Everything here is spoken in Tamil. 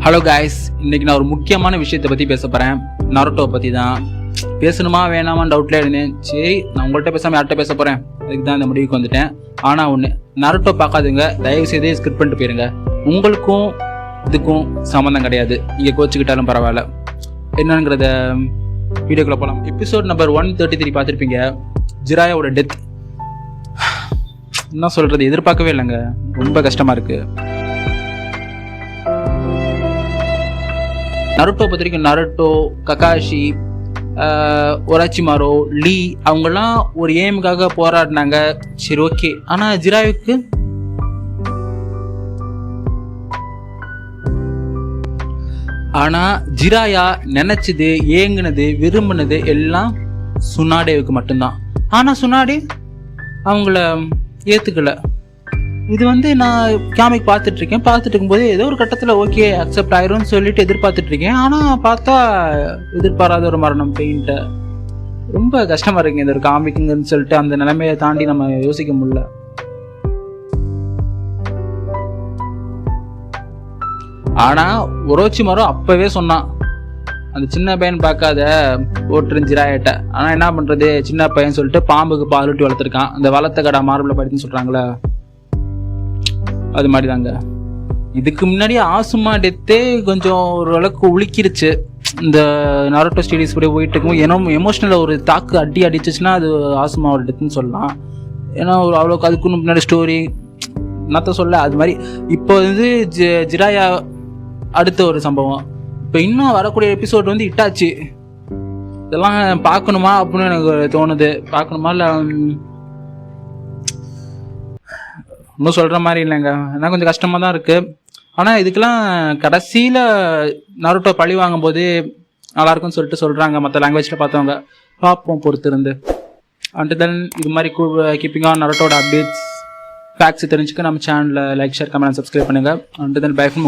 ஹலோ காய்ஸ், இன்னைக்கு நான் ஒரு முக்கியமான விஷயத்தை பற்றி பேச போகிறேன். நருட்டோ பற்றி தான். பேசணுமா வேணாமான்னு டவுட்லேயே இருந்தேன். சரி, நான் உங்கள்கிட்ட பேசாமல் யார்கிட்ட பேச போகிறேன், அதுக்கு தான் இந்த முடிவுக்கு வந்துட்டேன். ஆனால் ஒன்று, நருட்டோ பார்க்காதுங்க, தயவு செய்தே ஸ்கிரிப்ட் பண்ணிட்டு போயிருங்க. உங்களுக்கும் இதுக்கும் சம்மந்தம் கிடையாது. நீங்கள் கோச்சிக்கிட்டாலும் பரவாயில்ல. என்னங்கிறத வீடியோக்குள்ளே போகலாம். எபிசோட் நம்பர் 133 பார்த்துருப்பீங்க. ஜிராயாவோட டெத். என்ன சொல்கிறது, எதிர்பார்க்கவே இல்லைங்க. ரொம்ப கஷ்டமாக இருக்குது. நருட்டோ பத்திரிக்கும் நருட்டோ, ககாஷி, ஒராச்சிமாரோ, லீ அவங்கெல்லாம் ஒரு எய்முக்காக போராடினாங்க. சரி, ஓகே. ஆனால் ஜிராயுக்கு ஜிராயா நினைச்சது, ஏங்குனது, விரும்பினது எல்லாம் சுனாடேவுக்கு மட்டும்தான். ஆனால் சுனாடே அவங்கள ஏற்றுக்கல. இது நான் காமிக் பார்த்துட்டு இருக்கும்போது ஏதோ ஒரு கட்டத்தில் ஓகே அக்செப்ட் ஆயிரும்னு சொல்லிட்டு எதிர்பார்த்துட்டு இருக்கேன். ஆனால் பார்த்தா எதிர்பாராத ஒரு மரணம் பெயிண்ட்ட. ரொம்ப கஷ்டமா இருக்குங்க இந்த ஒரு காமிக்குங்கன்னு சொல்லிட்டு அந்த நிலைமையை தாண்டி நம்ம யோசிக்க முடியல. ஆனா ஒரோச்சிமாரோ அப்பவே சொன்னான், அந்த சின்ன பையன் பார்க்காத ஓட்டுரு ஜிராயிட்ட. ஆனா என்ன பண்றது, சின்ன பையன் சொல்லிட்டு பாம்புக்கு பாலூட்டி வளர்த்துருக்கான். அந்த வளர்த்த கடை மார்பிள படித்துன்னு சொல்றாங்களே, அது மாதிரி தாங்க. இதுக்கு முன்னாடி ஆசுமா டெத்தே கொஞ்சம் ஓரளவுக்கு உளிக்கிருச்சு. இந்த நருட்டோ ஸ்டடீஸ் கூட போயிட்டு இருக்கும். எமோஷனல் ஒரு தாக்கு அடிச்சிச்சுன்னா அது ஆசுமாவோட டெத்துன்னு சொல்லலாம். ஏன்னா ஒரு அவ்வளோக்கு அதுக்கு முன்னாடி ஸ்டோரி என்னத்த சொல்ல. அது மாதிரி இப்போ ஜிராயா அடுத்த ஒரு சம்பவம். இப்போ இன்னும் வரக்கூடிய எபிசோட் இட்டாச்சு. இதெல்லாம் பார்க்கணுமா அப்படின்னு எனக்கு தோணுது. பார்க்கணுமா இல்லை இன்னும் சொல்கிற மாதிரி இல்லைங்க. ஏன்னா கொஞ்சம் கஷ்டமாக தான் இருக்குது. ஆனால் இதுக்கெல்லாம் கடைசியில் நருட்டோ பழி வாங்கும்போது நல்லாயிருக்குன்னு சொல்லிட்டு சொல்கிறாங்க மற்ற லாங்குவேஜில் பார்த்தவங்க. பார்ப்போம் பொறுத்திருந்து. அண்ட் தென் இது மாதிரி கீப்பிங் ஆன் நருட்டோட அப்டேட்ஸ், ஃபேக்ட்ஸ் தெரிஞ்சுக்க நம்ம சேனலில் லைக், ஷேர், கமெண்ட், சப்ஸ்கிரைப் பண்ணுங்கள். And then by from